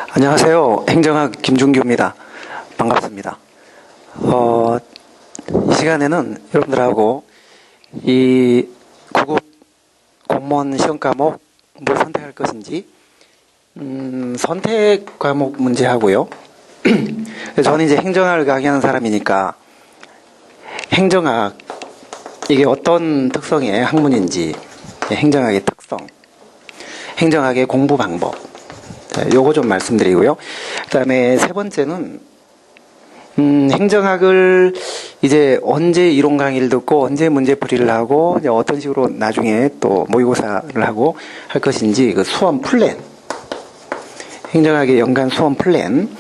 안녕하세요. 행정학 김준규입니다. 반갑습니다. 이 시간에는 여러분들하고 이 9급 공무원 시험 과목 뭘 선택할 것인지 선택 과목 문제 하고요. 저는 이제 행정학을 강의하는 사람이니까 행정학 이게 어떤 특성의 학문인지, 행정학의 특성, 행정학의 공부 방법, 요거 좀 말씀드리고요. 그 다음에 세 번째는 행정학을 이제 언제 이론 강의를 듣고 언제 문제풀이를 하고 이제 어떤 식으로 나중에 또 모의고사를 하고 할 것인지 그 수험 플랜, 행정학의 연간 수험 플랜,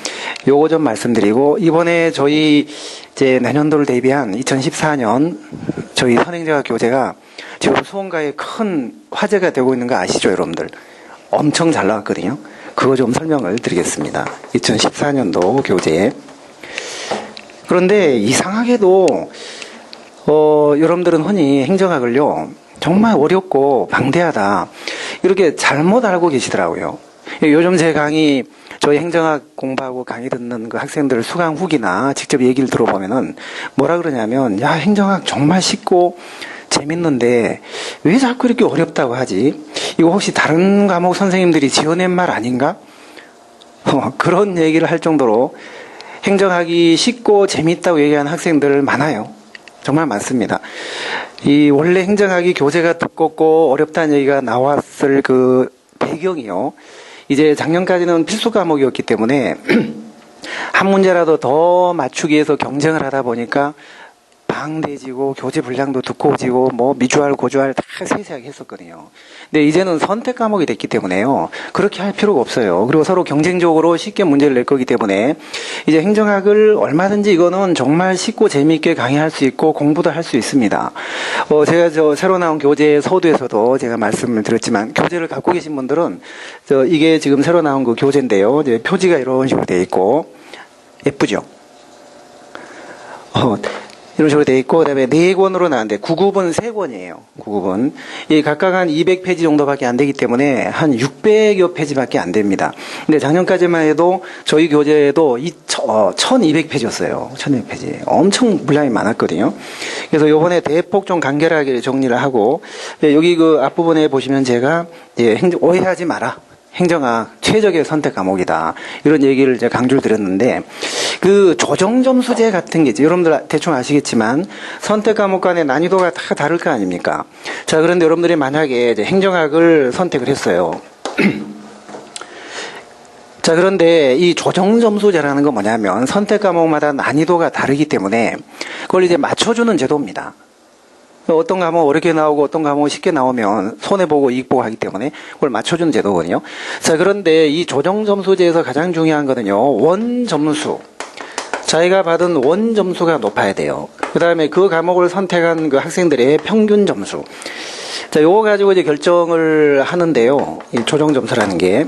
요거 좀 말씀드리고, 이번에 저희 이제 내년도를 대비한 2014년 저희 선행정학 교재가 지금 수험가에 큰 화제가 되고 있는 거 아시죠, 여러분들? 엄청 잘 나왔거든요. 그거 좀 설명을 드리겠습니다. 2014년도 교재에. 그런데 이상하게도 여러분들은 흔히 행정학을요 정말 어렵고 방대하다 이렇게 잘못 알고 계시더라고요. 요즘 제 강의, 저희 행정학 공부하고 강의 듣는 그 학생들 수강 후기나 직접 얘기를 들어보면은 뭐라 그러냐면, 야, 행정학 정말 쉽고 재밌는데 왜 자꾸 이렇게 어렵다고 하지? 이거 혹시 다른 과목 선생님들이 지어낸 말 아닌가? 그런 얘기를 할 정도로 행정학이 쉽고 재밌다고 얘기하는 학생들 많아요. 정말 많습니다. 이 원래 행정학이 교재가 두껍고 어렵다는 얘기가 나왔을 그 배경이요, 이제 작년까지는 필수 과목이었기 때문에 한 문제라도 더 맞추기 위해서 경쟁을 하다 보니까 방대해지고 교재 분량도 두꺼워지고 뭐 미주알 고주알 다 세세하게 했었거든요. 근데 이제는 선택 과목이 됐기 때문에요, 그렇게 할 필요가 없어요. 그리고 서로 경쟁적으로 쉽게 문제를 낼 거기 때문에 이제 행정학을 얼마든지 이거는 정말 쉽고 재미있게 강의할 수 있고 공부도 할 수 있습니다. 제가 저 새로 나온 교재 서두에서도 제가 말씀을 드렸지만, 교재를 갖고 계신 분들은 이게 지금 새로 나온 그 교재인데요, 이제 표지가 이런 식으로 되어 있고 예쁘죠? 이런 식으로 되어 있고, 그 다음에 4권으로 나왔는데 9급은 3권이에요. 9급은. 이 각각 한 200페이지 정도밖에 안 되기 때문에 한 600여 페이지밖에 안 됩니다. 근데 작년까지만 해도 저희 교재에도 1200페이지였어요. 1200페이지. 엄청 분량이 많았거든요. 그래서 요번에 대폭 좀 간결하게 정리를 하고, 여기 그 앞부분에 보시면 제가 오해하지 마라, 행정학 최적의 선택 과목이다, 이런 얘기를 이제 강조를 드렸는데, 그 조정점수제 같은 게 있죠. 여러분들 대충 아시겠지만 선택 과목 간의 난이도가 다 다를 거 아닙니까? 자, 그런데 여러분들이 만약에 이제 행정학을 선택을 했어요. 자, 그런데 이 조정점수제라는 건 뭐냐면 선택 과목마다 난이도가 다르기 때문에 그걸 이제 맞춰주는 제도입니다. 어떤 과목 어렵게 나오고 어떤 과목 쉽게 나오면 손해보고 이익보고 하기 때문에 그걸 맞춰주는 제도거든요. 자, 그런데 이 조정점수제에서 가장 중요한 거는요, 원점수. 자기가 받은 원점수가 높아야 돼요. 그 다음에 그 과목을 선택한 그 학생들의 평균 점수. 자, 요거 가지고 이제 결정을 하는데요, 이 조정점수라는 게.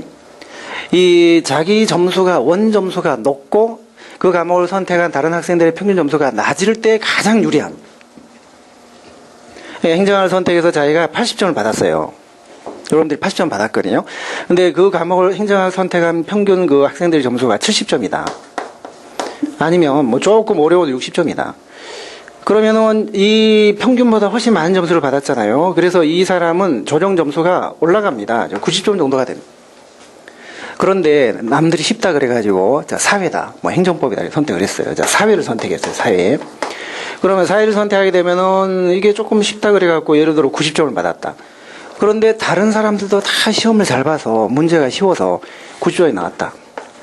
이 자기 점수가, 원점수가 높고 그 과목을 선택한 다른 학생들의 평균 점수가 낮을 때 가장 유리한. 행정학을 선택해서 자기가 80점을 받았어요. 여러분들이 80점 받았거든요. 근데 그 과목을 행정학을 선택한 평균 그 학생들의 점수가 70점이다. 아니면 뭐 조금 어려워도 60점이다. 그러면은 이 평균보다 훨씬 많은 점수를 받았잖아요. 그래서 이 사람은 조정 점수가 올라갑니다. 90점 정도가 됩니다. 그런데 남들이 쉽다 그래가지고, 자, 사회다, 뭐 행정법이다 선택을 했어요. 자, 사회를 선택했어요. 사회. 그러면 사회를 선택하게 되면은 이게 조금 쉽다 그래갖고 예를 들어 90점을 받았다. 그런데 다른 사람들도 다 시험을 잘 봐서 문제가 쉬워서 90점이 나왔다.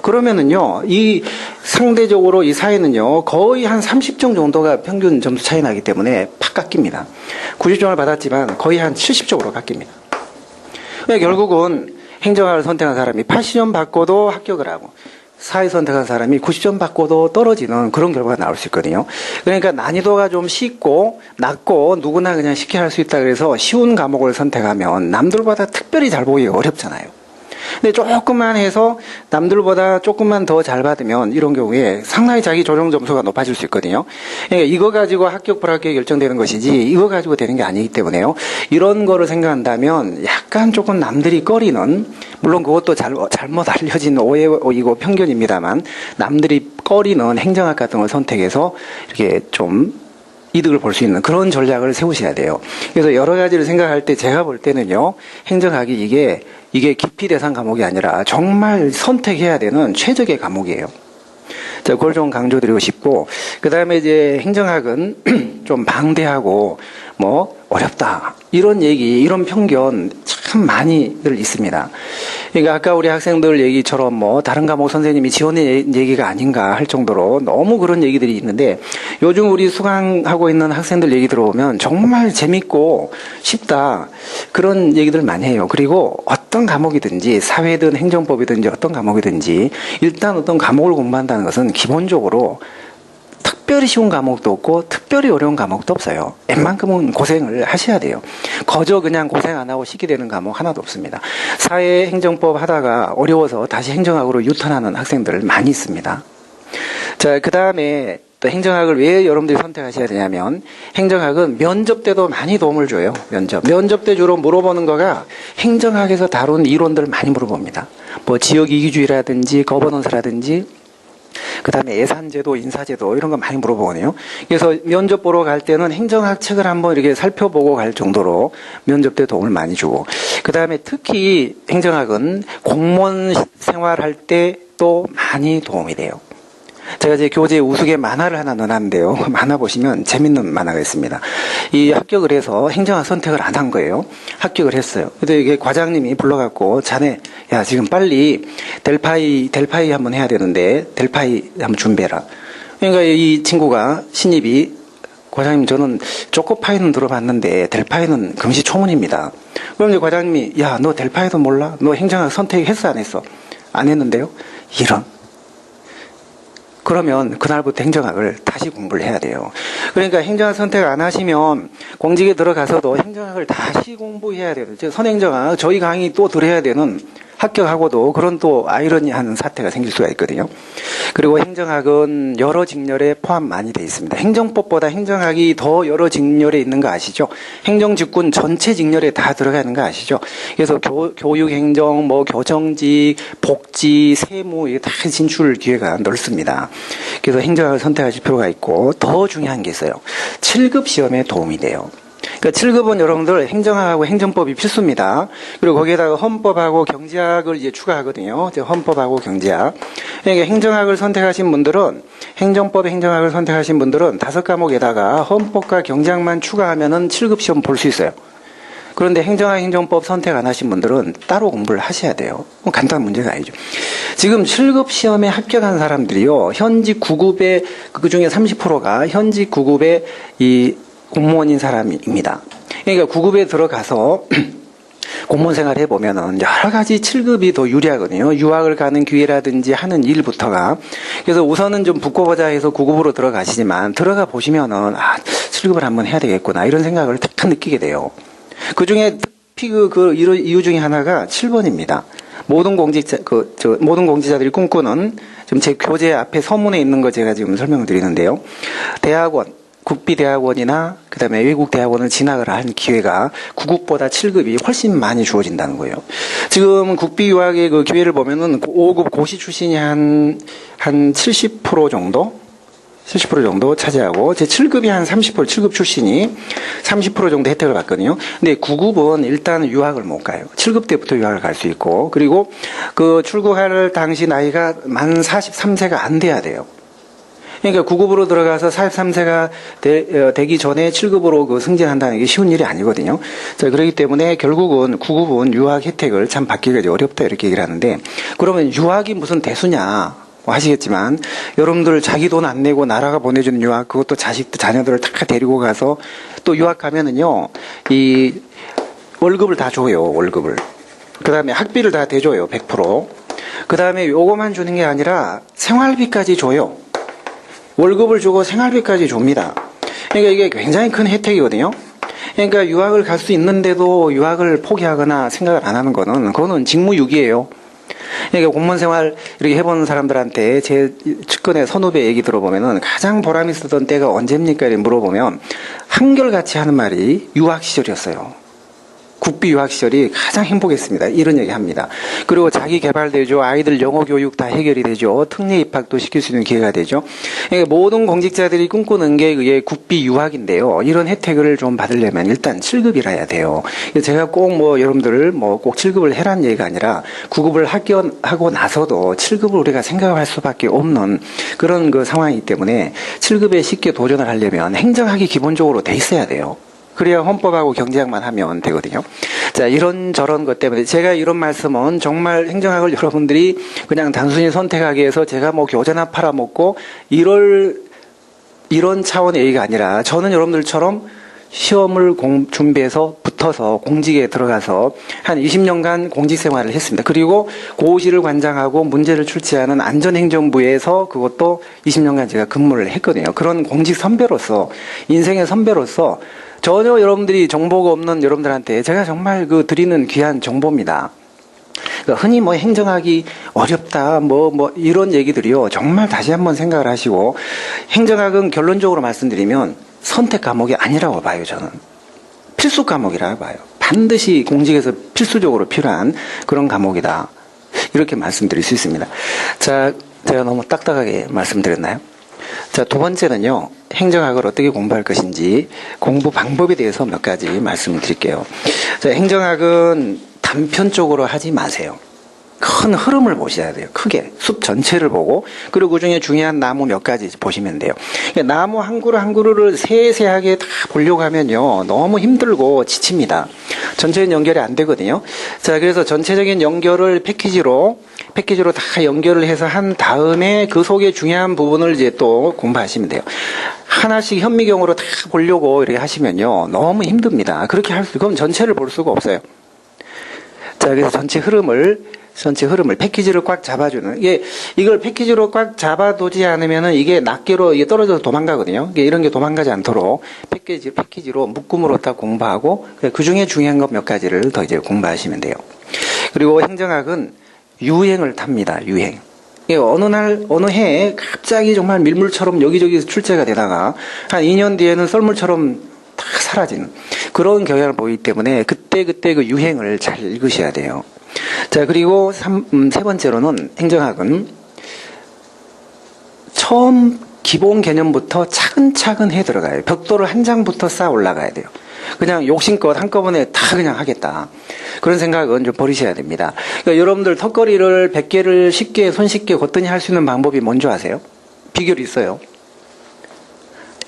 그러면은요, 이 상대적으로 이 사회는요 거의 한 30점 정도가 평균 점수 차이 나기 때문에 팍 깎입니다. 90점을 받았지만 거의 한 70점으로 깎입니다. 그러니까 결국은 행정학을 선택한 사람이 80점 받고도 합격을 하고, 사회 선택한 사람이 90점 받고도 떨어지는 그런 결과가 나올 수 있거든요. 그러니까 난이도가 좀 쉽고 낮고 누구나 그냥 쉽게 할 수 있다 그래서 쉬운 과목을 선택하면 남들보다 특별히 잘 보기가 어렵잖아요. 근데 조금만 해서 남들보다 조금만 더 잘 받으면 이런 경우에 상당히 자기 조정 점수가 높아질 수 있거든요. 그러니까 이거 가지고 합격 불합격이 결정되는 것이지 이거 가지고 되는 게 아니기 때문에요. 이런 거를 생각한다면 약간 조금 남들이 꺼리는 물론 그것도 잘못 알려진 오해이고 편견입니다만 남들이 꺼리는 행정학 같은 걸 선택해서 이렇게 좀 이득을 볼 수 있는 그런 전략을 세우셔야 돼요. 그래서 여러 가지를 생각할 때 제가 볼 때는요, 행정학이 이게 기피 대상 과목이 아니라 정말 선택해야 되는 최적의 과목이에요. 자, 그걸 좀 강조드리고 싶고, 그 다음에 이제 행정학은 좀 방대하고, 어렵다. 이런 얘기, 이런 편견 참 많이들 있습니다. 그러니까 아까 우리 학생들 얘기처럼 다른 과목 선생님이 지원의 얘기가 아닌가 할 정도로 너무 그런 얘기들이 있는데, 요즘 우리 수강하고 있는 학생들 얘기 들어보면 정말 재밌고 쉽다. 그런 얘기들 많이 해요. 그리고 어떤 과목이든지, 사회든 행정법이든지 어떤 과목이든지, 일단 어떤 과목을 공부한다는 것은 기본적으로 특별히 쉬운 과목도 없고 특별히 어려운 과목도 없어요. 웬만큼은 고생을 하셔야 돼요. 거저 그냥 고생 안 하고 쉬게 되는 과목 하나도 없습니다. 사회 행정법 하다가 어려워서 다시 행정학으로 유턴하는 학생들 많이 있습니다. 자, 그 다음에 또 행정학을 왜 여러분들이 선택하셔야 되냐면, 행정학은 면접 때도 많이 도움을 줘요. 면접 때 주로 물어보는 거가 행정학에서 다룬 이론들을 많이 물어봅니다. 지역 이기주의라든지 거버넌스라든지, 그 다음에 예산제도, 인사제도 이런 거 많이 물어보거든요. 그래서 면접 보러 갈 때는 행정학 책을 한번 이렇게 살펴보고 갈 정도로 면접 때 도움을 많이 주고, 그 다음에 특히 행정학은 공무원 생활할 때 또 많이 도움이 돼요. 제가 이제 교재 우수게 만화를 하나 넣어놨는데요. 만화 보시면 재밌는 만화가 있습니다. 이 합격을 해서 행정학 선택을 안 한 거예요. 합격을 했어요. 근데 이게 과장님이 불러갖고, 자네, 야, 지금 빨리 델파이 한번 해야 되는데, 델파이 한번 준비해라. 그러니까 이 친구가, 신입이, 과장님, 저는 초코파이는 들어봤는데, 델파이는 금시초문입니다. 그럼 이제 과장님이, 야, 너 델파이도 몰라? 너 행정학 선택했어, 안 했어? 안 했는데요? 이런. 그러면 그날부터 행정학을 다시 공부를 해야 돼요. 그러니까 행정학 선택 안 하시면 공직에 들어가서도 행정학을 다시 공부해야 돼요. 선행정학, 저희 강의 또 들어야 되는, 합격하고도 그런 또 아이러니한 사태가 생길 수가 있거든요. 그리고 행정학은 여러 직렬에 포함 많이 되어 있습니다. 행정법보다 행정학이 더 여러 직렬에 있는 거 아시죠? 행정직군 전체 직렬에 다 들어가는 거 아시죠? 그래서 교육행정, 교정직, 복지, 세무, 이게 다 진출 기회가 넓습니다. 그래서 행정학을 선택하실 필요가 있고, 더 중요한 게 있어요. 7급 시험에 도움이 돼요. 그러니까 7급은 여러분들 행정학하고 행정법이 필수입니다. 그리고 거기에다가 헌법하고 경제학을 이제 추가하거든요. 헌법하고 경제학. 그러니까 행정학을 선택하신 분들은, 행정학을 선택하신 분들은 5과목에다가 헌법과 경제학만 추가하면은 7급 시험 볼 수 있어요. 그런데 행정학, 행정법 선택 안 하신 분들은 따로 공부를 하셔야 돼요. 간단한 문제가 아니죠. 지금 7급 시험에 합격한 사람들이요, 현직 9급의, 그 중에 30%가 현직 9급의 이 공무원인 사람입니다. 그러니까 9급에 들어가서 공무원 생활을 해보면은 여러 가지 7급이 더 유리하거든요. 유학을 가는 기회라든지 하는 일부터가. 그래서 우선은 좀 붙고보자 해서 9급으로 들어가시지만, 들어가 보시면은, 7급을 한번 해야 되겠구나, 이런 생각을 딱 느끼게 돼요. 그 중에 특히 이유 중에 하나가 7번입니다. 모든 공직자들이 꿈꾸는, 지금 제 교재 앞에 서문에 있는 거 제가 지금 설명을 드리는데요. 대학원, 국비대학원이나 그다음에 외국대학원을 진학을 한 기회가 9급보다 7급이 훨씬 많이 주어진다는 거예요. 지금 국비유학의 그 기회를 보면은 5급 고시 출신이 한 70% 정도? 70% 정도 차지하고, 제 7급이 한 30%, 7급 출신이 30% 정도 혜택을 받거든요. 근데 9급은 일단 유학을 못 가요. 7급 때부터 유학을 갈 수 있고, 그리고 그 출국할 당시 나이가 만 43세가 안 돼야 돼요. 그러니까 9급으로 들어가서 43세가 되기 전에 7급으로 승진한다는 게 쉬운 일이 아니거든요. 자, 그렇기 때문에 결국은 9급은 유학 혜택을 참 받기가 어렵다, 이렇게 얘기를 하는데, 그러면 유학이 무슨 대수냐 하시겠지만, 여러분들 자기 돈 안 내고 나라가 보내주는 유학, 그것도 자녀들을 다 데리고 가서 또 유학 가면은요, 이 월급을 다 줘요, 월급을. 그 다음에 학비를 다 대줘요, 100%. 그 다음에 요거만 주는 게 아니라 생활비까지 줘요. 월급을 주고 생활비까지 줍니다. 그러니까 이게 굉장히 큰 혜택이거든요. 그러니까 유학을 갈 수 있는데도 유학을 포기하거나 생각을 안 하는 거는, 그거는 직무유기예요. 그러니까 공무원 생활 이렇게 해본 사람들한테 제 측근의 선후배 얘기 들어보면은 가장 보람 있었던 때가 언제입니까? 이렇게 물어보면 한결같이 하는 말이 유학 시절이었어요. 국비 유학 시절이 가장 행복했습니다. 이런 얘기 합니다. 그리고 자기 개발되죠. 아이들 영어 교육 다 해결이 되죠. 특례 입학도 시킬 수 있는 기회가 되죠. 그러니까 모든 공직자들이 꿈꾸는 게 그게 국비 유학인데요. 이런 혜택을 좀 받으려면 일단 7급이라 해야 돼요. 제가 꼭 뭐 여러분들을 뭐 꼭 7급을 해라는 얘기가 아니라 9급을 합격하고 나서도 7급을 우리가 생각할 수밖에 없는 그런 그 상황이기 때문에 7급에 쉽게 도전을 하려면 행정학이 기본적으로 돼 있어야 돼요. 그래야 헌법하고 경제학만 하면 되거든요. 자, 이런저런 것 때문에 제가 이런 말씀은 정말 행정학을 여러분들이 그냥 단순히 선택하기 위해서 제가 뭐 교재나 팔아먹고 이런 차원의 얘기가 아니라 저는 여러분들처럼 시험을 준비해서 붙어서 공직에 들어가서 한 20년간 공직 생활을 했습니다. 그리고 고시를 관장하고 문제를 출제하는 안전행정부에서 그것도 20년간 제가 근무를 했거든요. 그런 공직 선배로서 인생의 선배로서 전혀 여러분들이 정보가 없는 여러분들한테 제가 정말 그 드리는 귀한 정보입니다. 그러니까 흔히 뭐 행정학이 어렵다 뭐 이런 얘기들이요. 정말 다시 한번 생각을 하시고 행정학은 결론적으로 말씀드리면 선택 과목이 아니라고 봐요. 저는 필수 과목이라고 봐요. 반드시 공직에서 필수적으로 필요한 그런 과목이다. 이렇게 말씀드릴 수 있습니다. 자, 제가 너무 딱딱하게 말씀드렸나요? 자, 두 번째는요. 행정학을 어떻게 공부할 것인지 공부 방법에 대해서 몇 가지 말씀드릴게요. 자, 행정학은 단편적으로 하지 마세요. 큰 흐름을 보셔야 돼요. 크게 숲 전체를 보고 그리고 그중에 중요한 나무 몇 가지 보시면 돼요. 나무 한 그루 한 그루를 세세하게 다 보려고 하면요 너무 힘들고 지칩니다. 전체적인 연결이 안 되거든요. 자, 그래서 전체적인 연결을 패키지로 다 연결을 해서 한 다음에 그 속에 중요한 부분을 이제 또 공부하시면 돼요. 하나씩 현미경으로 다 보려고 이렇게 하시면요 너무 힘듭니다. 그렇게 그럼 전체를 볼 수가 없어요. 자, 그래서 전체 흐름을 패키지로 꽉 잡아주는, 이걸 패키지로 꽉 잡아두지 않으면은 이게 낱개로 이게 떨어져서 도망가거든요. 이런 게 도망가지 않도록 패키지로 묶음으로 딱 공부하고, 그 중에 중요한 것 몇 가지를 더 이제 공부하시면 돼요. 그리고 행정학은 유행을 탑니다, 유행. 어느 해에 갑자기 정말 밀물처럼 여기저기 출제가 되다가, 한 2년 뒤에는 썰물처럼 다 사라지는 그런 경향을 보이기 때문에 그때 그 유행을 잘 읽으셔야 돼요. 자, 그리고 세 번째로는 행정학은 처음 기본 개념부터 차근차근 해 들어가요. 벽돌을 한 장부터 쌓아 올라가야 돼요. 그냥 욕심껏 한꺼번에 다 그냥 하겠다. 그런 생각은 좀 버리셔야 됩니다. 그러니까 여러분들 턱걸이를 100개를 손쉽게 거뜬히 할 수 있는 방법이 뭔지 아세요? 비결이 있어요.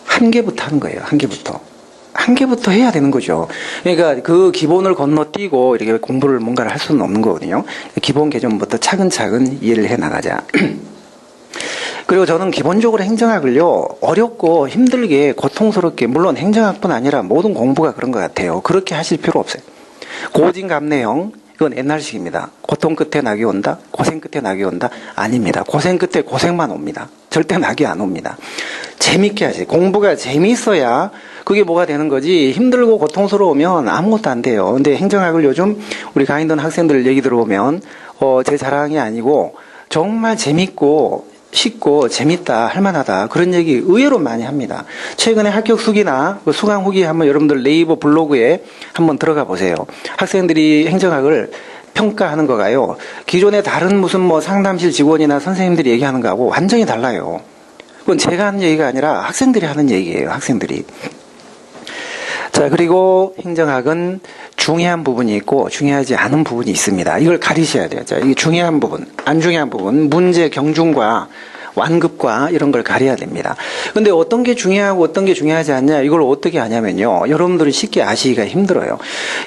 한 개부터 하는 거예요. 한 개부터 해야 되는 거죠. 그러니까 그 기본을 건너뛰고 이렇게 공부를 뭔가를 할 수는 없는 거거든요. 기본 개념부터 차근차근 이해를 해 나가자. 그리고 저는 기본적으로 행정학을요, 어렵고 힘들게 고통스럽게, 물론 행정학뿐 아니라 모든 공부가 그런 것 같아요. 그렇게 하실 필요 없어요. 고진감래형, 이건 옛날식입니다. 고통 끝에 낙이 온다? 고생 끝에 낙이 온다? 아닙니다. 고생 끝에 고생만 옵니다. 절대 낙이 안 옵니다. 재밌게 하세요. 공부가 재미있어야 그게 뭐가 되는 거지, 힘들고 고통스러우면 아무것도 안 돼요. 근데 행정학을 요즘 우리 강의든 학생들 얘기 들어보면 제 자랑이 아니고 정말 재밌고 쉽고 재밌다, 할만하다, 그런 얘기 의외로 많이 합니다. 최근에 합격 수기나 수강 후기 한번 여러분들 네이버 블로그에 한번 들어가 보세요. 학생들이 행정학을 평가하는 거가요, 기존에 다른 무슨 뭐 상담실 직원이나 선생님들이 얘기하는 거하고 완전히 달라요. 그건 제가 하는 얘기가 아니라 학생들이 하는 얘기예요. 학생들이. 자, 그리고 행정학은 중요한 부분이 있고 중요하지 않은 부분이 있습니다. 이걸 가리셔야 돼요. 자, 이게 중요한 부분, 안 중요한 부분, 문제 경중과 완급과 이런 걸 가려야 됩니다. 근데 어떤 게 중요하고 어떤 게 중요하지 않냐, 이걸 어떻게 하냐면요, 여러분들이 쉽게 아시기가 힘들어요.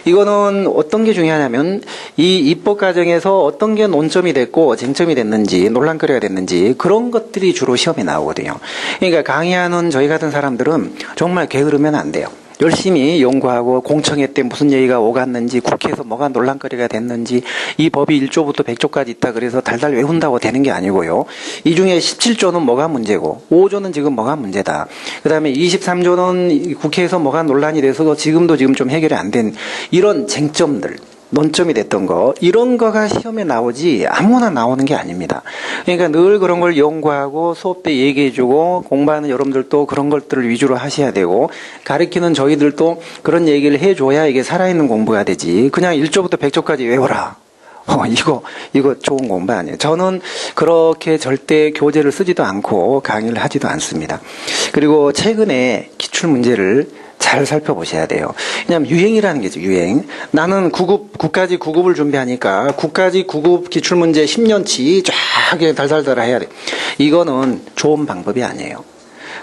이거는 어떤 게 중요하냐면 이 입법 과정에서 어떤 게 논점이 됐고 쟁점이 됐는지, 논란거리가 됐는지, 그런 것들이 주로 시험에 나오거든요. 그러니까 강의하는 저희 같은 사람들은 정말 게으르면 안 돼요. 열심히 연구하고 공청회 때 무슨 얘기가 오갔는지, 국회에서 뭐가 논란거리가 됐는지, 이 법이 1조부터 100조까지 있다 그래서 달달 외운다고 되는 게 아니고요. 이 중에 17조는 뭐가 문제고 5조는 지금 뭐가 문제다. 그 다음에 23조는 국회에서 뭐가 논란이 돼서 지금 좀 해결이 안 된 이런 쟁점들, 논점이 됐던 거, 이런 거가 시험에 나오지 아무나 나오는 게 아닙니다. 그러니까 늘 그런 걸 연구하고 수업 때 얘기해주고 공부하는 여러분들도 그런 것들을 위주로 하셔야 되고 가르치는 저희들도 그런 얘기를 해줘야 이게 살아있는 공부가 되지. 그냥 1조부터 100조까지 외워라. 이거 좋은 공부 아니에요. 저는 그렇게 절대 교재를 쓰지도 않고 강의를 하지도 않습니다. 그리고 최근에 기출문제를 잘 살펴보셔야 돼요. 왜냐하면 유행이라는 게죠, 유행. 나는 국가지 9급을 준비하니까 국가지 9급 기출문제 10년치 쫙 달달달 해야 돼. 이거는 좋은 방법이 아니에요.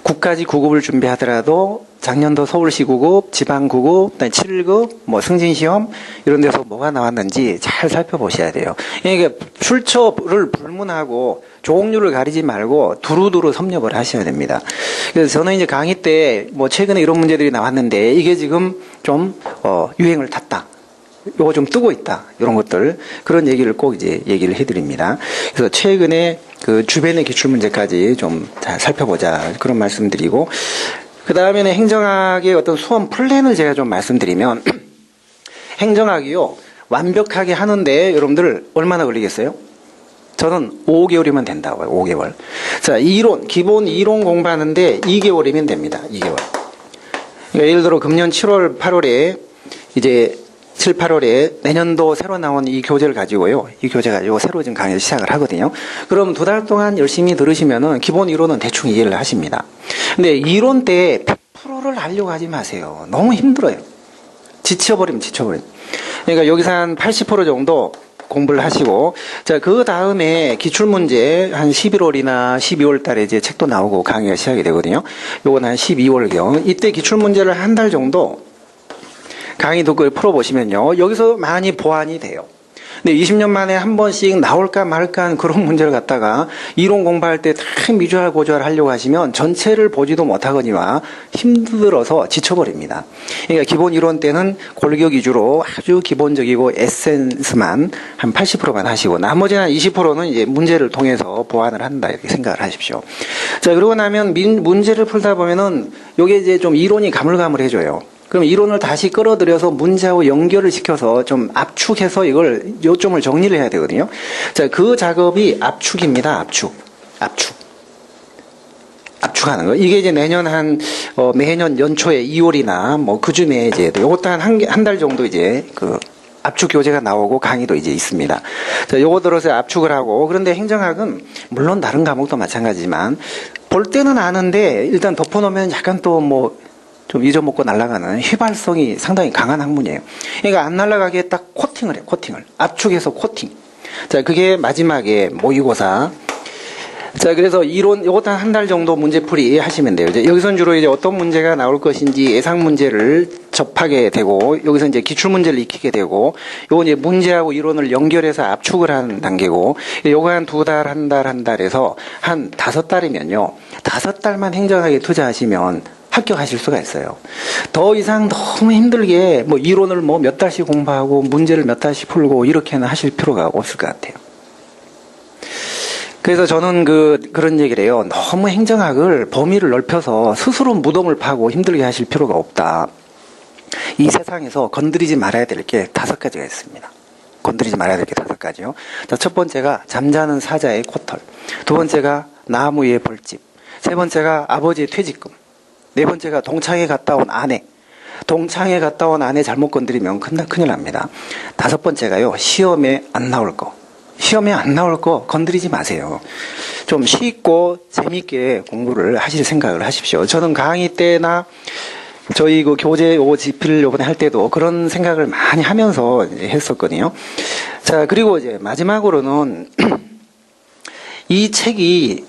국가지 9급을 준비하더라도 작년도 서울시 9급, 지방 9급, 7급, 승진시험 이런 데서 뭐가 나왔는지 잘 살펴보셔야 돼요. 그러니까 출처를 불문하고 종류를 가리지 말고 두루두루 섭렵을 하셔야 됩니다. 그래서 저는 이제 강의 때 최근에 이런 문제들이 나왔는데 이게 지금 좀 유행을 탔다. 요거 좀 뜨고 있다. 이런 것들 그런 얘기를 꼭 이제 얘기를 해드립니다. 그래서 최근에 그 주변의 기출문제까지 좀 잘 살펴보자 그런 말씀드리고 그 다음에는 행정학의 어떤 수험 플랜을 제가 좀 말씀드리면 행정학이요 완벽하게 하는데 여러분들 얼마나 걸리겠어요? 저는 5개월이면 된다고요. 5개월. 자, 기본 이론 공부하는데 2개월이면 됩니다. 2개월. 그러니까 예를 들어 금년 7월, 8월에 이제 7, 8월에 내년도 새로 나온 이 교재를 가지고요. 이 교재 가지고 새로 지금 강의를 시작을 하거든요. 그럼 2달 동안 열심히 들으시면은 기본 이론은 대충 이해를 하십니다. 근데 이론 때 100%를 하려고 하지 마세요. 너무 힘들어요. 지쳐버리면. 그러니까 여기서 한 80% 정도 공부를 하시고, 자, 그 다음에 기출문제 한 11월이나 12월 달에 이제 책도 나오고 강의가 시작이 되거든요. 요건 한 12월경. 이때 기출문제를 한 달 정도 강의 듣고 풀어보시면요. 여기서 많이 보완이 돼요. 근데 20년 만에 한 번씩 나올까 말까 그런 문제를 갖다가 이론 공부할 때 다 미주알 고주알 하려고 하시면 전체를 보지도 못하거니와 힘들어서 지쳐버립니다. 그러니까 기본 이론 때는 골격 위주로 아주 기본적이고 에센스만 한 80%만 하시고 나머지 한 20%는 이제 문제를 통해서 보완을 한다 이렇게 생각을 하십시오. 자, 그러고 나면 문제를 풀다 보면은 요게 이제 좀 이론이 가물가물해져요. 그럼 이론을 다시 끌어들여서 문제하고 연결을 시켜서 좀 압축해서 이걸 요점을 정리를 해야 되거든요. 자, 그 작업이 압축입니다. 압축하는 거. 이게 이제 내년 매년 연초에 2월이나 그쯤에 이제 요것도 한 달 정도 이제 압축 교재가 나오고 강의도 이제 있습니다. 자, 요거 들어서 압축을 하고 그런데 행정학은 물론 다른 과목도 마찬가지지만 볼 때는 아는데 일단 덮어놓으면 약간 또 좀 잊어먹고 날아가는 휘발성이 상당히 강한 학문이에요. 그러니까 안 날아가게 딱 코팅을 해요. 압축해서 코팅. 자, 그게 마지막에 모의고사. 자, 그래서 이론, 요것도 한 달 정도 문제풀이 하시면 돼요. 이제 여기선 주로 이제 어떤 문제가 나올 것인지 예상 문제를 접하게 되고, 여기서 이제 기출문제를 익히게 되고, 요거 이제 문제하고 이론을 연결해서 압축을 하는 단계고, 요거 한 2달, 한 달 해서 한 5달이면요. 5달만 행정학에 투자하시면 합격하실 수가 있어요. 더 이상 너무 힘들게 이론을 몇 달씩 공부하고 문제를 몇 달씩 풀고 이렇게는 하실 필요가 없을 것 같아요. 그래서 저는 그런 얘기를 해요. 너무 행정학을 범위를 넓혀서 스스로 무덤을 파고 힘들게 하실 필요가 없다. 이 세상에서 건드리지 말아야 될 게 5가지가 있습니다. 건드리지 말아야 될 게 5가지요. 자, 첫 번째가 잠자는 사자의 코털. 두 번째가 나무 위의 벌집. 세 번째가 아버지의 퇴직금. 네 번째가 동창회 갔다 온 아내. 동창회 갔다 온 아내 잘못 건드리면 큰일 납니다. 5번째가요. 시험에 안 나올 거. 시험에 안 나올 거 건드리지 마세요. 좀 쉽고 재미있게 공부를 하실 생각을 하십시오. 저는 강의 때나 저희 교재 지필 요번에 할 때도 그런 생각을 많이 하면서 했었거든요. 자, 그리고 이제 마지막으로는 이 책이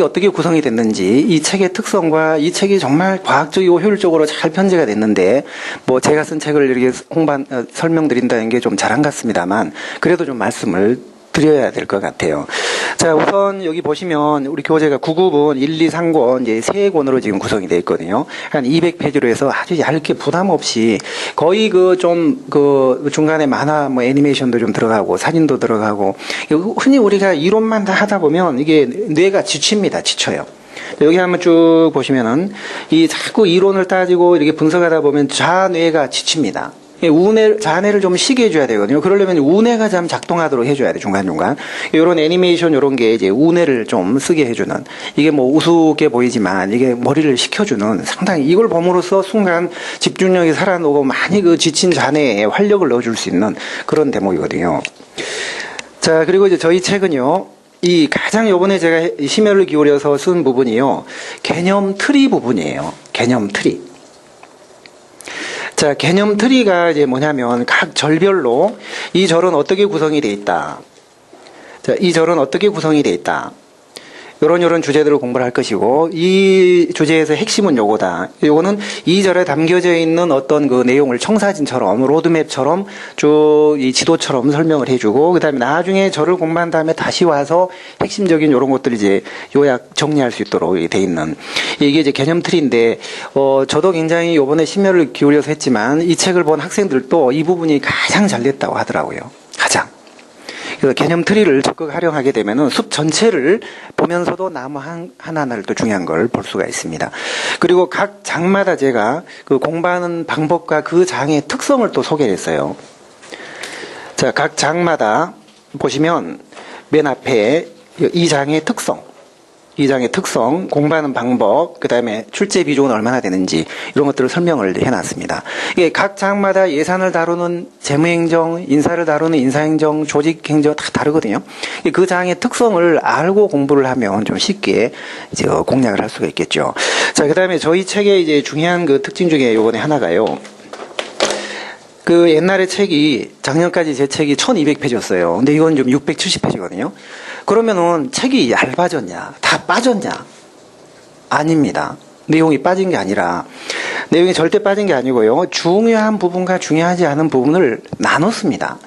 어떻게 구성이 됐는지, 이 책의 특성과 이 책이 정말 과학적이고 효율적으로 잘 편제가 됐는데, 제가 쓴 책을 이렇게 설명드린다는 게 좀 잘안 같습니다만, 그래도 좀 말씀을 드려야 될 것 같아요. 자, 우선 여기 보시면 우리 교재가 9급은 1, 2, 3권 이제 3권으로 지금 구성이 되어 있거든요. 한 200페이지로 해서 아주 얇게 부담 없이 거의 중간에 만화 애니메이션도 좀 들어가고 사진도 들어가고 흔히 우리가 이론만 다 하다 보면 이게 뇌가 지쳐요. 여기 한번 쭉 보시면은 자꾸 이론을 따지고 이렇게 분석하다 보면 좌뇌가 지칩니다. 잔해를 좀 쉬게 해줘야 되거든요. 그러려면 운해가 좀 작동하도록 해줘야 돼, 중간중간. 요런 애니메이션 요런 게 이제 운해를 좀 쓰게 해주는, 이게 뭐 우스개 보이지만 이게 머리를 식혀주는, 상당히 이걸 봄으로써 순간 집중력이 살아나고 많이 그 지친 잔해에 활력을 넣어줄 수 있는 그런 대목이거든요. 자, 그리고 이제 저희 책은요, 이 가장 요번에 제가 심혈을 기울여서 쓴 부분이요, 개념 트리 부분이에요. 개념 트리. 자, 개념 트리가 이제 뭐냐면 각 절별로 이 절은 어떻게 구성이 돼 있다. 자, 이 절은 어떻게 구성이 돼 있다. 요런 주제들을 공부를 할 것이고, 이 주제에서 핵심은 요거다. 요거는 이 절에 담겨져 있는 어떤 그 내용을 청사진처럼, 로드맵처럼 쭉 이 지도처럼 설명을 해주고, 그 다음에 나중에 절을 공부한 다음에 다시 와서 핵심적인 요런 것들을 이제 요약 정리할 수 있도록 돼 있는, 이게 이제 개념 틀인데, 저도 굉장히 요번에 심혈을 기울여서 했지만, 이 책을 본 학생들도 이 부분이 가장 잘 됐다고 하더라고요. 가장. 그래서 개념 트리를 적극 활용하게 되면은 숲 전체를 보면서도 나무 하나하나를 또 중요한 걸 볼 수가 있습니다. 그리고 각 장마다 제가 그 공부하는 방법과 그 장의 특성을 또 소개를 했어요. 자, 각 장마다 보시면 맨 앞에 이 장의 특성, 공부하는 방법, 그 다음에 출제 비중은 얼마나 되는지, 이런 것들을 설명을 해놨습니다. 이게 각 장마다 예산을 다루는 재무행정, 인사를 다루는 인사행정, 조직행정 다 다르거든요. 그 장의 특성을 알고 공부를 하면 좀 쉽게 이제 공략을 할 수가 있겠죠. 자, 그 다음에 저희 책의 이제 중요한 그 특징 중에 요번에 하나가요. 그 옛날에 책이, 작년까지 제 책이 1200페이지였어요. 근데 이건 좀 670페이지거든요. 그러면은 책이 얇아졌냐? 다 빠졌냐? 아닙니다. 내용이 빠진 게 아니라, 내용이 절대 빠진 게 아니고요. 중요한 부분과 중요하지 않은 부분을 나눴습니다.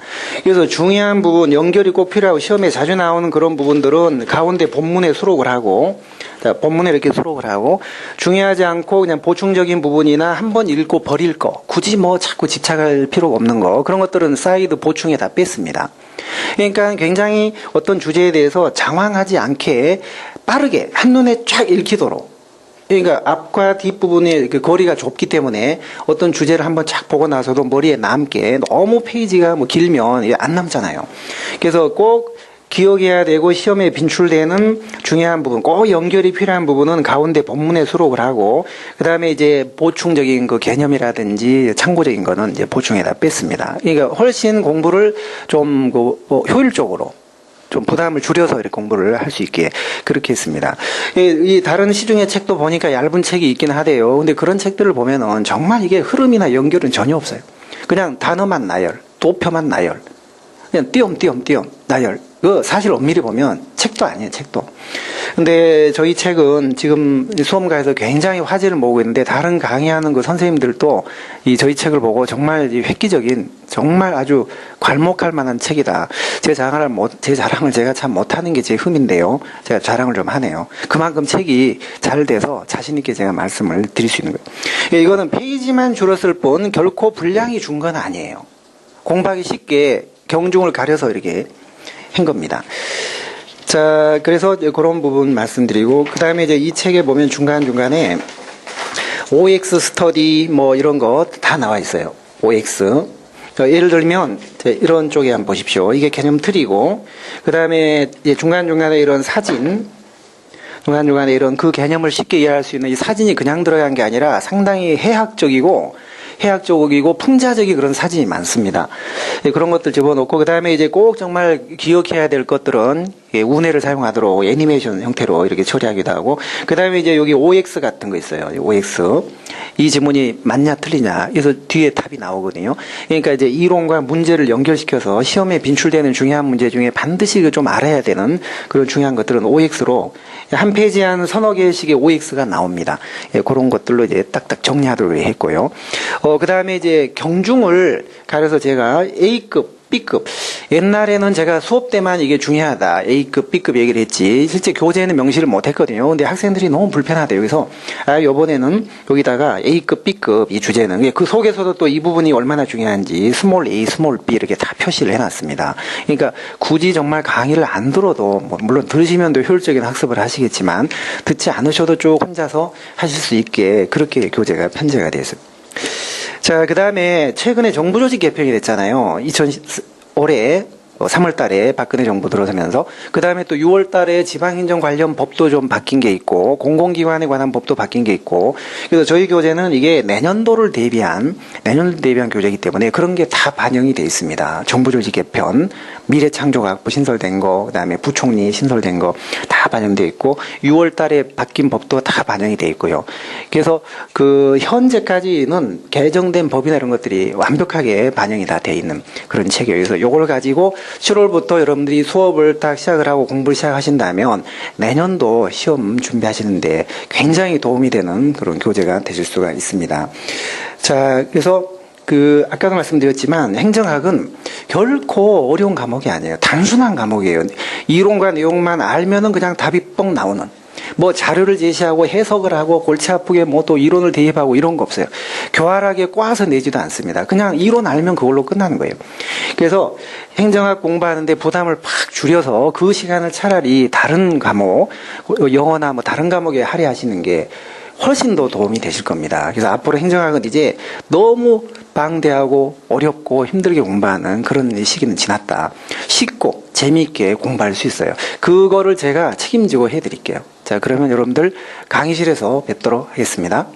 그래서 중요한 부분, 연결이 꼭 필요하고 시험에 자주 나오는 그런 부분들은 가운데 본문에 수록을 하고, 본문에 이렇게 수록을 하고, 중요하지 않고 그냥 보충적인 부분이나 한번 읽고 버릴 거, 굳이 뭐 자꾸 집착할 필요가 없는 거, 그런 것들은 사이드 보충에 다 뺐습니다. 그러니까 굉장히 어떤 주제에 대해서 장황하지 않게 빠르게 한눈에 쫙 읽히도록, 그러니까 앞과 뒷부분의 그 거리가 좁기 때문에 어떤 주제를 한번 쫙 보고 나서도 머리에 남게, 너무 페이지가 뭐 길면 안 남잖아요. 그래서 꼭 기억해야 되고 시험에 빈출되는 중요한 부분, 꼭 연결이 필요한 부분은 가운데 본문에 수록을 하고, 그 다음에 이제 보충적인 그 개념이라든지 참고적인 거는 이제 보충에다 뺐습니다. 그러니까 훨씬 공부를 좀 효율적으로, 좀 부담을 줄여서 이렇게 공부를 할 수 있게 그렇게 했습니다. 이 다른 시중의 책도 보니까 얇은 책이 있긴 하대요. 근데 그런 책들을 보면은 정말 이게 흐름이나 연결은 전혀 없어요. 그냥 단어만 나열, 도표만 나열, 그냥 띄엄띄엄 나열. 그 사실 엄밀히 보면 책도 아니에요, 책도. 근데 저희 책은 지금 수험가에서 굉장히 화제를 모으고 있는데, 다른 강의하는 그 선생님들도 이 저희 책을 보고 정말 획기적인, 정말 아주 괄목할 만한 책이다. 제 자랑을 제가 참 못하는 게 제 흠인데요. 제가 자랑을 좀 하네요. 그만큼 책이 잘 돼서 자신있게 제가 말씀을 드릴 수 있는 거예요. 이거는 페이지만 줄었을 뿐 결코 분량이 준 건 아니에요. 공부하기 쉽게 경중을 가려서 이렇게 한 겁니다. 자, 그래서 그런 부분 말씀드리고, 그 다음에 이제 이 책에 보면 중간중간에 OX 스터디 뭐 이런 거 다 나와 있어요. OX. 예를 들면, 이런 쪽에 한번 보십시오. 이게 개념 틀이고, 그 다음에 중간중간에 이런 사진, 중간중간에 이런 그 개념을 쉽게 이해할 수 있는 이 사진이 그냥 들어간 게 아니라 상당히 해학적이고 풍자적인 그런 사진이 많습니다. 그런 것들 집어넣고, 그 다음에 이제 꼭 정말 기억해야 될 것들은 운해를 사용하도록 애니메이션 형태로 이렇게 처리하기도 하고, 그 다음에 이제 여기 OX 같은 거 있어요. OX. 이 지문이 맞냐 틀리냐. 그래서 뒤에 답이 나오거든요. 그러니까 이제 이론과 문제를 연결시켜서 시험에 빈출되는 중요한 문제 중에 반드시 좀 알아야 되는 그런 중요한 것들은 OX로 한 페이지 한 서너 개씩의 OX가 나옵니다. 그런 것들로 이제 딱딱 정리하도록 했고요. 그 다음에 이제 경중을 가려서 제가 A급, B급. 옛날에는 제가 수업 때만 이게 중요하다. A급, B급 얘기를 했지. 실제 교재에는 명시를 못 했거든요. 근데 학생들이 너무 불편하대요. 그래서, 요번에는 여기다가 A급, B급 이 주제는, 그 속에서도 또 이 부분이 얼마나 중요한지, 스몰 A, 스몰 B 이렇게 다 표시를 해놨습니다. 그러니까 굳이 정말 강의를 안 들어도, 물론 들으시면 더 효율적인 학습을 하시겠지만, 듣지 않으셔도 쭉 혼자서 하실 수 있게 그렇게 교재가 편제가 되어 있습니다. 자, 그 다음에 최근에 정부 조직 개편이 됐잖아요. 올해 3월 달에 박근혜 정부 들어서면서 그 다음에 또 6월 달에 지방행정 관련 법도 좀 바뀐 게 있고 공공기관에 관한 법도 바뀐 게 있고 그래서 저희 교재는 이게 내년도를 대비한 교재이기 때문에 그런 게 다 반영이 돼 있습니다. 정부 조직 개편, 미래창조과학부 신설된 거, 그 다음에 부총리 신설된 거 다 반영돼 있고 6월 달에 바뀐 법도 다 반영이 돼 있고요. 그래서 그 현재까지는 개정된 법이나 이런 것들이 완벽하게 반영이 다 돼 있는 그런 책이에요. 그래서 요걸 가지고 7월부터 여러분들이 수업을 딱 시작을 하고 공부를 시작하신다면 내년도 시험 준비하시는데 굉장히 도움이 되는 그런 교재가 되실 수가 있습니다. 자, 그래서 아까도 말씀드렸지만 행정학은 결코 어려운 과목이 아니에요. 단순한 과목이에요. 이론과 내용만 알면은 그냥 답이 뻥 나오는. 뭐 자료를 제시하고 해석을 하고 골치 아프게 뭐 또 이론을 대입하고 이런 거 없어요. 교활하게 꽈서 내지도 않습니다. 그냥 이론 알면 그걸로 끝나는 거예요. 그래서 행정학 공부하는데 부담을 팍 줄여서 그 시간을 차라리 다른 과목, 영어나 뭐 다른 과목에 할애하시는 게 훨씬 더 도움이 되실 겁니다. 그래서 앞으로 행정학은 이제 너무 방대하고 어렵고 힘들게 공부하는 그런 시기는 지났다. 쉽고 재미있게 공부할 수 있어요. 그거를 제가 책임지고 해드릴게요. 자, 그러면 여러분들 강의실에서 뵙도록 하겠습니다.